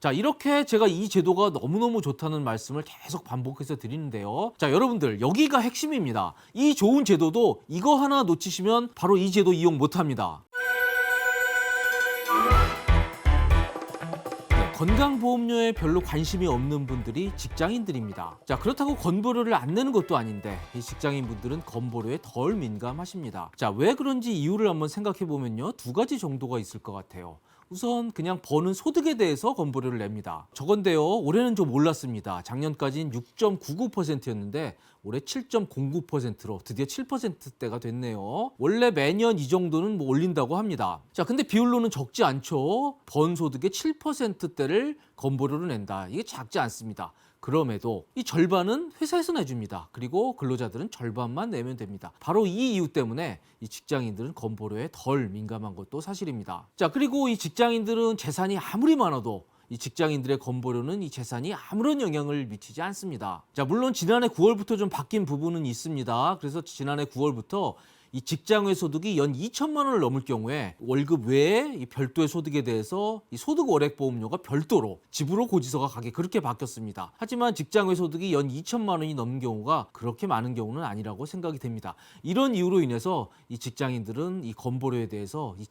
자, 이렇게 제가 이 제도가 너무너무 좋다는 말씀을 계속 반복해서 드리는데요. 자, 여러분들 여기가 핵심입니다. 이 좋은 제도도 이거 하나 놓치시면 바로 이 제도 이용 못합니다. 건강보험료에 별로 관심이 없는 분들이 직장인들입니다. 자, 그렇다고 건보료를 안 내는 것도 아닌데 이 직장인분들은 건보료에 덜 민감하십니다. 자, 왜 그런지 이유를 한번 생각해 보면요, 두 가지 정도가 있을 것 같아요. 우선 그냥 버는 소득에 대해서 건보료를 냅니다. 저건데요, 올해는 좀 올랐습니다. 작년까지는 6.99%였는데 올해 7.09%로 드디어 7%대가 됐네요. 원래 매년 이 정도는 올린다고 합니다. 자, 근데 비율로는 적지 않죠. 번 소득의 7%대를 건보료로 낸다. 이게 작지 않습니다. 그럼에도 이 절반은 회사에서 내줍니다. 그리고 근로자들은 절반만 내면 됩니다. 바로 이 이유 때문에 이 직장인들은 건보료에 덜 민감한 것도 사실입니다. 자, 그리고 이 직장인들은 재산이 아무리 많아도 이 직장인들의 건보료는 이 재산이 아무런 영향을 미치지 않습니다. 자, 물론 지난해 9월부터 좀 바뀐 부분은 있습니다. 그래서 지난해 9월부터 이 직장외 소득이 연 2천만 원을 넘을 경우에 월급 외에 이 별도의 소득에 대해서 이 소득월액보험료가 별도로 집으로 고지서가 가게 그렇게 바뀌었습니다. 하지만 직장외 소득이 연 2천만 원이 넘는 경우가 그렇게 많은 경우는 아니라고 생각이 됩니다. 이런 이유로 인해서 이 직장인들은 이 건보료에 대해서 이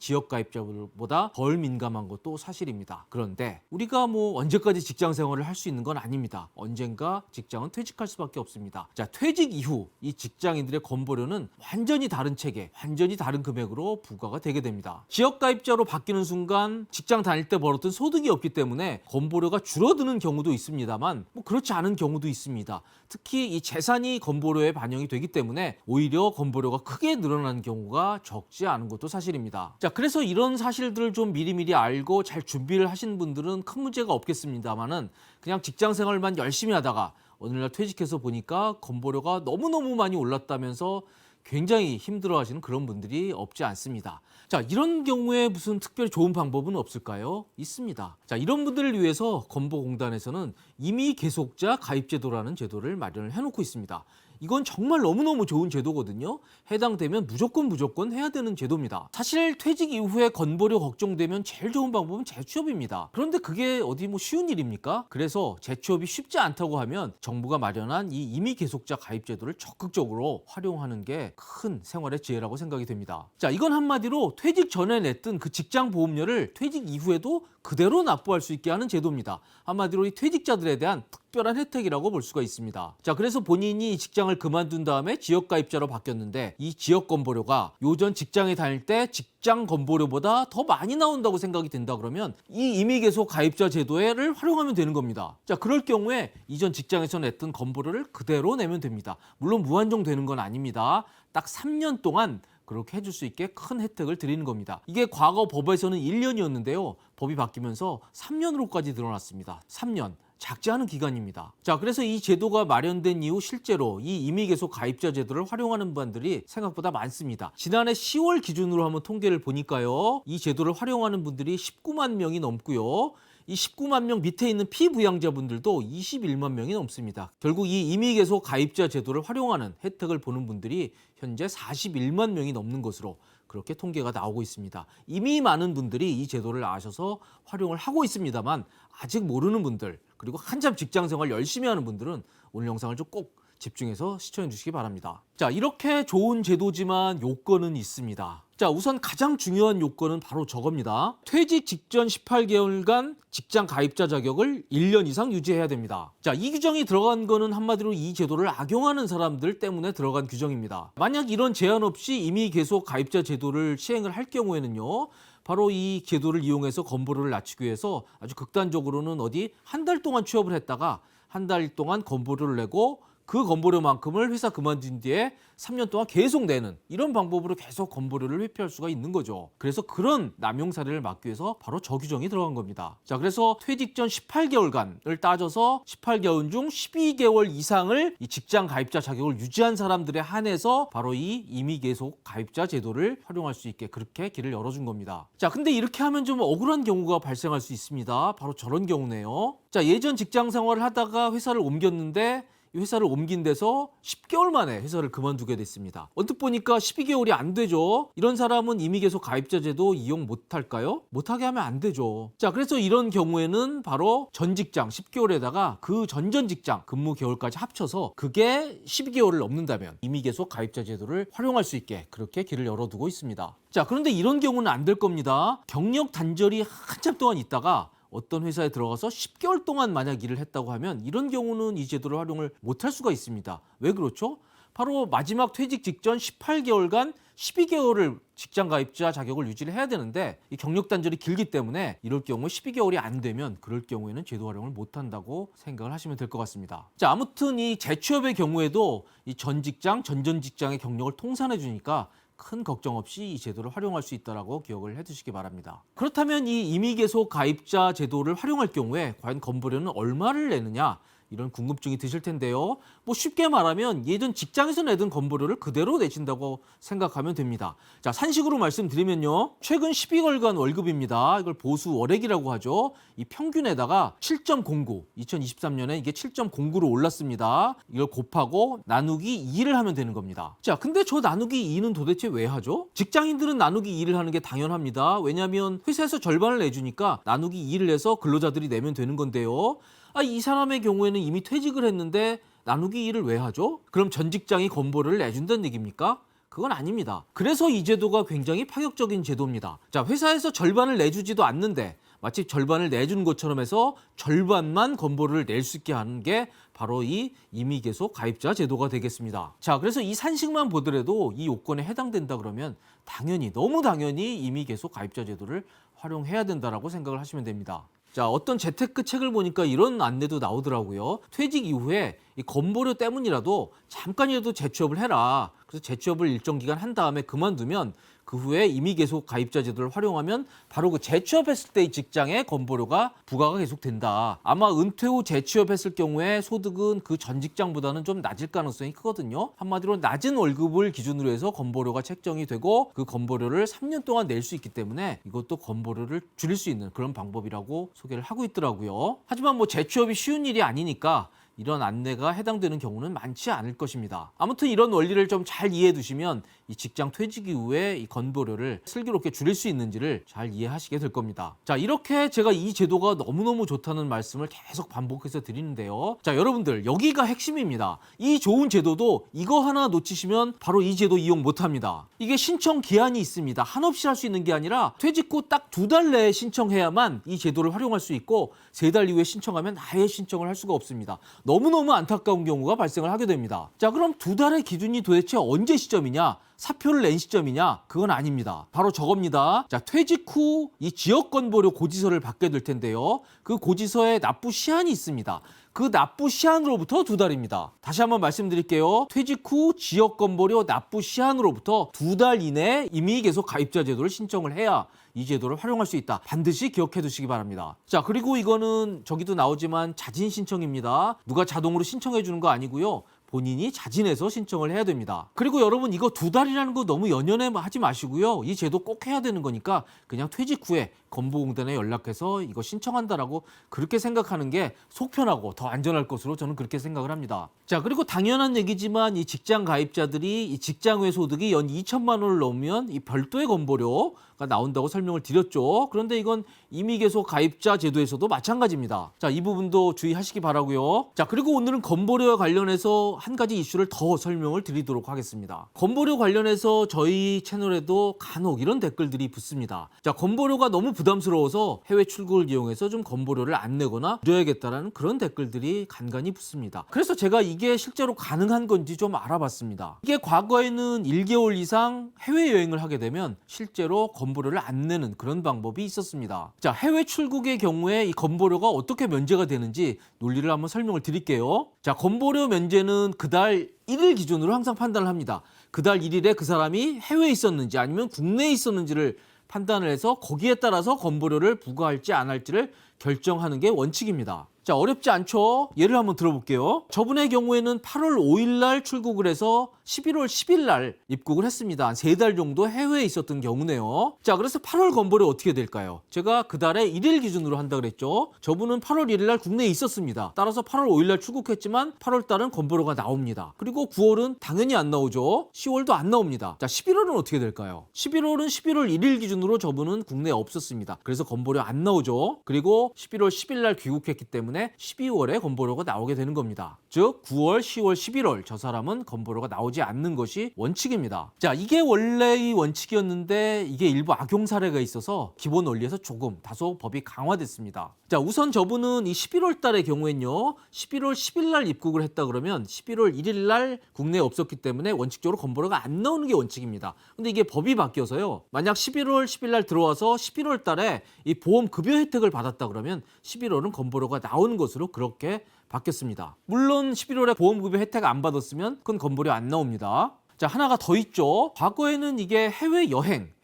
지역가입자들보다 덜 민감한 것도 사실입니다. 그런데 우리가 뭐 언제까지 직장 생활을 할 수 있는 건 아닙니다. 언젠가 직장은 퇴직할 수밖에 없습니다. 자, 퇴직 이후 이 직장인들의 건보료는 완전히 다른 체계, 완전히 다른 금액으로 부과가 되게 됩니다. 지역가입자로 바뀌는 순간 직장 다닐 때 벌었던 소득이 없기 때문에 건보료가 줄어드는 경우도 있습니다만 뭐 그렇지 않은 경우도 있습니다. 특히 이 재산이 건보료에 반영이 되기 때문에 오히려 건보료가 크게 늘어나는 경우가 적지 않은 것도 사실입니다. 자, 그래서 이런 사실들을 좀 미리미리 알고 잘 준비를 하신 분들은 큰 문제가 없겠습니다만은 그냥 직장 생활만 열심히 하다가 어느 날 퇴직해서 보니까 건보료가 너무너무 많이 올랐다면서 굉장히 힘들어하시는 그런 분들이 없지 않습니다. 자, 이런 경우에 무슨 특별히 좋은 방법은 없을까요? 있습니다. 자, 이런 분들을 위해서 건보공단에서는 이미 계속자 가입제도라는 제도를 마련을 해놓고 있습니다. 이건 정말 너무너무 좋은 제도거든요. 해당되면 무조건 해야 되는 제도입니다. 사실 퇴직 이후에 건보료 걱정되면 제일 좋은 방법은 재취업입니다. 그런데 그게 어디 뭐 쉬운 일입니까? 그래서 재취업이 쉽지 않다고 하면 정부가 마련한 이 임의 계속자 가입 제도를 적극적으로 활용하는 게 큰 생활의 지혜라고 생각이 됩니다. 자, 이건 한마디로 퇴직 전에 냈던 그 직장 보험료를 퇴직 이후에도 그대로 납부할 수 있게 하는 제도입니다. 한마디로 이 퇴직자들에 대한 특별한 혜택이라고 볼 수가 있습니다. 자, 그래서 본인이 직장을 그만둔 다음에 지역가입자로 바뀌었는데 이 지역 건보료가 요전 직장에 다닐 때 직장 건보료보다 더 많이 나온다고 생각이 된다 그러면 이 임의계속 가입자 제도를 활용하면 되는 겁니다. 자, 그럴 경우에 이전 직장에서 냈던 건보료를 그대로 내면 됩니다. 물론 무한정 되는 건 아닙니다. 딱 3년 동안 그렇게 해줄 수 있게 큰 혜택을 드리는 겁니다. 이게 과거 법에서는 1년이었는데요. 법이 바뀌면서 3년으로까지 늘어났습니다. 3년. 작지 않은 기간입니다. 자, 그래서 이 제도가 마련된 이후 실제로 이 임의계속 가입자 제도를 활용하는 분들이 생각보다 많습니다. 지난해 10월 기준으로 한번 통계를 보니까요, 이 제도를 활용하는 분들이 19만 명이 넘고요. 이 19만 명 밑에 있는 피부양자분들도 21만 명이 넘습니다. 결국 이 임의계속 가입자 제도를 활용하는 혜택을 보는 분들이 현재 41만 명이 넘는 것으로 그렇게 통계가 나오고 있습니다. 이미 많은 분들이 이 제도를 아셔서 활용을 하고 있습니다만 아직 모르는 분들, 그리고 한참 직장생활 열심히 하는 분들은 오늘 영상을 좀 꼭 집중해서 시청해 주시기 바랍니다. 자, 이렇게 좋은 제도지만 요건은 있습니다. 자, 우선 가장 중요한 요건은 바로 저겁니다. 퇴직 직전 18개월간 직장 가입자 자격을 1년 이상 유지해야 됩니다. 자, 이 규정이 들어간 거는 한마디로 이 제도를 악용하는 사람들 때문에 들어간 규정입니다. 만약 이런 제한 없이 임의 계속 가입자 제도를 시행을 할 경우에는요, 바로 이 제도를 이용해서 건보료를 낮추기 위해서 아주 극단적으로는 어디 한 달 동안 취업을 했다가 한 달 동안 건보료를 내고 그 건보료만큼을 회사 그만둔 뒤에 3년 동안 계속 내는 이런 방법으로 계속 건보료를 회피할 수가 있는 거죠. 그래서 그런 남용 사례를 막기 위해서 바로 저 규정이 들어간 겁니다. 자, 그래서 퇴직 전 18개월간을 따져서 18개월 중 12개월 이상을 이 직장 가입자 자격을 유지한 사람들에 한해서 바로 이 임의 계속 가입자 제도를 활용할 수 있게 그렇게 길을 열어준 겁니다. 자, 근데 이렇게 하면 좀 억울한 경우가 발생할 수 있습니다. 바로 저런 경우네요. 자, 예전 직장 생활을 하다가 회사를 옮겼는데 이 회사를 옮긴 데서 10개월 만에 회사를 그만두게 됐습니다. 언뜻 보니까 12개월이 안 되죠. 이런 사람은 임의계속 가입자 제도 이용 못할까요? 못하게 하면 안 되죠. 자, 그래서 이런 경우에는 바로 전 직장 10개월에다가 그 전전 직장 근무 개월까지 합쳐서 그게 12개월을 넘는다면 임의계속 가입자 제도를 활용할 수 있게 그렇게 길을 열어두고 있습니다. 자, 그런데 이런 경우는 안 될 겁니다. 경력 단절이 한참 동안 있다가 어떤 회사에 들어가서 10개월 동안 만약 일을 했다고 하면 이런 경우는 이 제도를 활용을 못할 수가 있습니다. 왜 그렇죠? 바로 마지막 퇴직 직전 18개월간 12개월을 직장 가입자 자격을 유지를 해야 되는데 이 경력 단절이 길기 때문에 이럴 경우 12개월이 안 되면 그럴 경우에는 제도 활용을 못한다고 생각을 하시면 될 것 같습니다. 자, 아무튼 이 재취업의 경우에도 이 전 직장, 전전 직장의 경력을 통산해 주니까 큰 걱정 없이 이 제도를 활용할 수 있다고 기억을 해두시기 바랍니다. 그렇다면 이 임의계속 가입자 제도를 활용할 경우에 과연 건보료는 얼마를 내느냐? 이런 궁금증이 드실 텐데요. 뭐 쉽게 말하면 예전 직장에서 내던 건보료를 그대로 내신다고 생각하면 됩니다. 자, 산식으로 말씀드리면요. 최근 12월간 월급입니다. 이걸 보수 월액이라고 하죠. 이 평균에다가 7.09, 2023년에 이게 7.09로 올랐습니다. 이걸 곱하고 나누기 2를 하면 되는 겁니다. 자, 근데 저 나누기 2는 도대체 왜 하죠? 직장인들은 나누기 2를 하는 게 당연합니다. 왜냐하면 회사에서 절반을 내주니까 나누기 2를 내서 근로자들이 내면 되는 건데요. 이 사람의 경우에는 이미 퇴직을 했는데 나누기 2를 왜 하죠? 그럼 전 직장이 건보료를 내준다는 얘기입니까? 그건 아닙니다. 그래서 이 제도가 굉장히 파격적인 제도입니다. 자, 회사에서 절반을 내주지도 않는데 마치 절반을 내준 것처럼 해서 절반만 건보료를 낼 수 있게 하는 게 바로 이 임의계속 가입자 제도가 되겠습니다. 자, 그래서 이 산식만 보더라도 이 요건에 해당된다 그러면 당연히 너무 당연히 임의계속 가입자 제도를 활용해야 된다라고 생각을 하시면 됩니다. 자, 어떤 재테크 책을 보니까 이런 안내도 나오더라고요. 퇴직 이후에 이 건보료 때문이라도 잠깐이라도 재취업을 해라. 그래서 재취업을 일정 기간 한 다음에 그만두면 그 후에 임의계속 가입자 제도를 활용하면 바로 그 재취업했을 때의 직장에 건보료가 부과가 계속 된다. 아마 은퇴 후 재취업했을 경우에 소득은 그 전 직장보다는 좀 낮을 가능성이 크거든요. 한마디로 낮은 월급을 기준으로 해서 건보료가 책정이 되고 그 건보료를 3년 동안 낼 수 있기 때문에 이것도 건보료를 줄일 수 있는 그런 방법이라고 소개를 하고 있더라고요. 하지만 뭐 재취업이 쉬운 일이 아니니까 이런 안내가 해당되는 경우는 많지 않을 것입니다. 아무튼 이런 원리를 좀 잘 이해해 두시면 이 직장 퇴직 이후에 이 건보료를 슬기롭게 줄일 수 있는지를 잘 이해하시게 될 겁니다. 자, 이렇게 제가 이 제도가 너무너무 좋다는 말씀을 계속 반복해서 드리는데요. 자, 여러분들 여기가 핵심입니다. 이 좋은 제도도 이거 하나 놓치시면 바로 이 제도 이용 못합니다. 이게 신청 기한이 있습니다. 한없이 할 수 있는 게 아니라 퇴직 후 딱 2달 내에 신청해야만 이 제도를 활용할 수 있고 3달 이후에 신청하면 아예 신청을 할 수가 없습니다. 너무너무 안타까운 경우가 발생을 하게 됩니다. 자, 그럼 2달의 기준이 도대체 언제 시점이냐? 사표를 낸 시점이냐? 그건 아닙니다. 바로 저겁니다. 자, 퇴직 후 이 지역건보료 고지서를 받게 될 텐데요. 그 고지서에 납부 시한이 있습니다. 그 납부 시한으로부터 2달입니다. 다시 한번 말씀드릴게요. 퇴직 후 지역건보료 납부 시한으로부터 2달 이내에 임의계속 가입자 제도를 신청을 해야 이 제도를 활용할 수 있다. 반드시 기억해 두시기 바랍니다. 자, 그리고 이거는 저기도 나오지만 자진 신청입니다. 누가 자동으로 신청해 주는 거 아니고요. 본인이 자진해서 신청을 해야 됩니다. 그리고 여러분 이거 2달이라는 거 너무 연연해 하지 마시고요. 이 제도 꼭 해야 되는 거니까 그냥 퇴직 후에 건보공단에 연락해서 이거 신청한다라고 그렇게 생각하는 게 속 편하고 더 안전할 것으로 저는 그렇게 생각을 합니다. 자, 그리고 당연한 얘기지만 이 직장 가입자들이 이 직장 외 소득이 연 2천만 원을 넘으면 이 별도의 건보료가 나온다고 설명을 드렸죠. 그런데 이건 임의계속 가입자 제도에서도 마찬가지입니다. 자, 이 부분도 주의하시기 바라고요. 자, 그리고 오늘은 건보료와 관련해서 한 가지 이슈를 더 설명을 드리도록 하겠습니다. 건보료 관련해서 저희 채널에도 간혹 이런 댓글들이 붙습니다. 자, 건보료가 너무 부담스러워서 해외 출국을 이용해서 좀 건보료를 안 내거나 줄여야겠다라는 그런 댓글들이 간간히 붙습니다. 그래서 제가 이게 실제로 가능한 건지 좀 알아봤습니다. 이게 과거에는 1개월 이상 해외여행을 하게 되면 실제로 건보료를 안 내는 그런 방법이 있었습니다. 자, 해외 출국의 경우에 이 건보료가 어떻게 면제가 되는지 논리를 한번 설명을 드릴게요. 자, 건보료 면제는 그달 1일 기준으로 항상 판단을 합니다. 그달 1일에 그 사람이 해외에 있었는지 아니면 국내에 있었는지를 판단을 해서 거기에 따라서 건보료를 부과할지 안 할지를 결정하는 게 원칙입니다. 자, 어렵지 않죠? 예를 한번 들어볼게요. 저분의 경우에는 8월 5일 날 출국을 해서 11월 10일 날 입국을 했습니다. 한 3달 정도 해외에 있었던 경우네요. 자, 그래서 8월 건보료 어떻게 될까요? 제가 그달에 1일 기준으로 한다 그랬죠. 저분은 8월 1일 날 국내에 있었습니다. 따라서 8월 5일 날 출국했지만 8월 달은 건보료가 나옵니다. 그리고 9월은 당연히 안 나오죠. 10월도 안 나옵니다. 자, 11월은 어떻게 될까요? 11월은 11월 1일 기준으로 저분은 국내에 없었습니다. 그래서 건보료 안 나오죠. 그리고 11월 10일 날 귀국했기 때문에 12월에 건보료가 나오게 되는 겁니다. 즉 9월, 10월, 11월 저 사람은 건보료가 나오지 않는 것이 원칙입니다. 자, 이게 원래의 원칙이었는데 이게 일부 악용 사례가 있어서 기본 원리에서 조금 다소 법이 강화됐습니다. 자, 우선 저분은 이 11월 달의 경우엔요. 11월 10일 날 입국을 했다 그러면 11월 1일 날 국내에 없었기 때문에 원칙적으로 건보료가 안 나오는 게 원칙입니다. 근데 이게 법이 바뀌어서요. 만약 11월 10일 날 들어와서 11월 달에 이 보험 급여 혜택을 받았다 그러면 11월은 건보료가 나오는 것으로 그렇게 바뀌었습니다. 물론 11월에 보험급여 혜택 안 받았으면 그건 건보료 안 나옵니다. 자, 하나가 더 있죠. 과거에는 이게 해외여행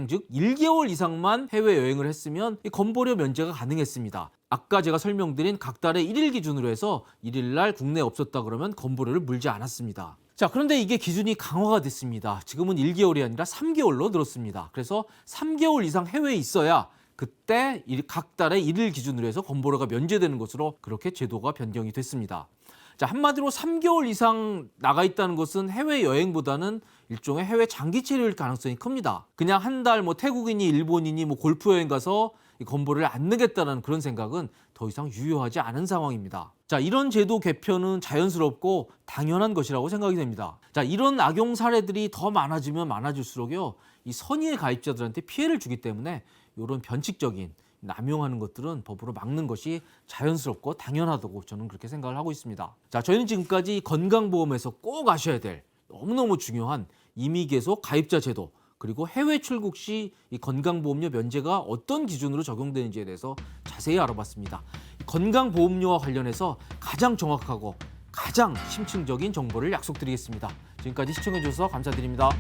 즉 1개월 이상만 해외여행을 했으면 이 건보료 면제가 가능했습니다. 아까 제가 설명드린 각 달의 1일 기준으로 해서 1일 날 국내에 없었다 그러면 건보료를 물지 않았습니다. 자, 그런데 이게 기준이 강화가 됐습니다. 지금은 1개월이 아니라 3개월로 늘었습니다. 그래서 3개월 이상 해외에 있어야 그때 각 달의 1일 기준으로 해서 건보료가 면제되는 것으로 그렇게 제도가 변경이 됐습니다. 자, 한마디로 3개월 이상 나가 있다는 것은 해외여행보다는 일종의 해외 장기 체류일 가능성이 큽니다. 그냥 한 달 태국인이 일본인이 골프 여행 가서 이 건보료를 안 내겠다는 그런 생각은 더 이상 유효하지 않은 상황입니다. 자, 이런 제도 개편은 자연스럽고 당연한 것이라고 생각이 됩니다. 자, 이런 악용 사례들이 더 많아지면 많아질수록요, 이 선의의 가입자들한테 피해를 주기 때문에 이런 변칙적인 남용하는 것들은 법으로 막는 것이 자연스럽고 당연하다고 저는 그렇게 생각을 하고 있습니다. 자, 저희는 지금까지 건강보험에서 꼭 아셔야 될 너무너무 중요한 임의계속 가입자 제도, 그리고 해외 출국 시 이 건강보험료 면제가 어떤 기준으로 적용되는지에 대해서 자세히 알아봤습니다. 건강보험료와 관련해서 가장 정확하고 가장 심층적인 정보를 약속드리겠습니다. 지금까지 시청해 주셔서 감사드립니다.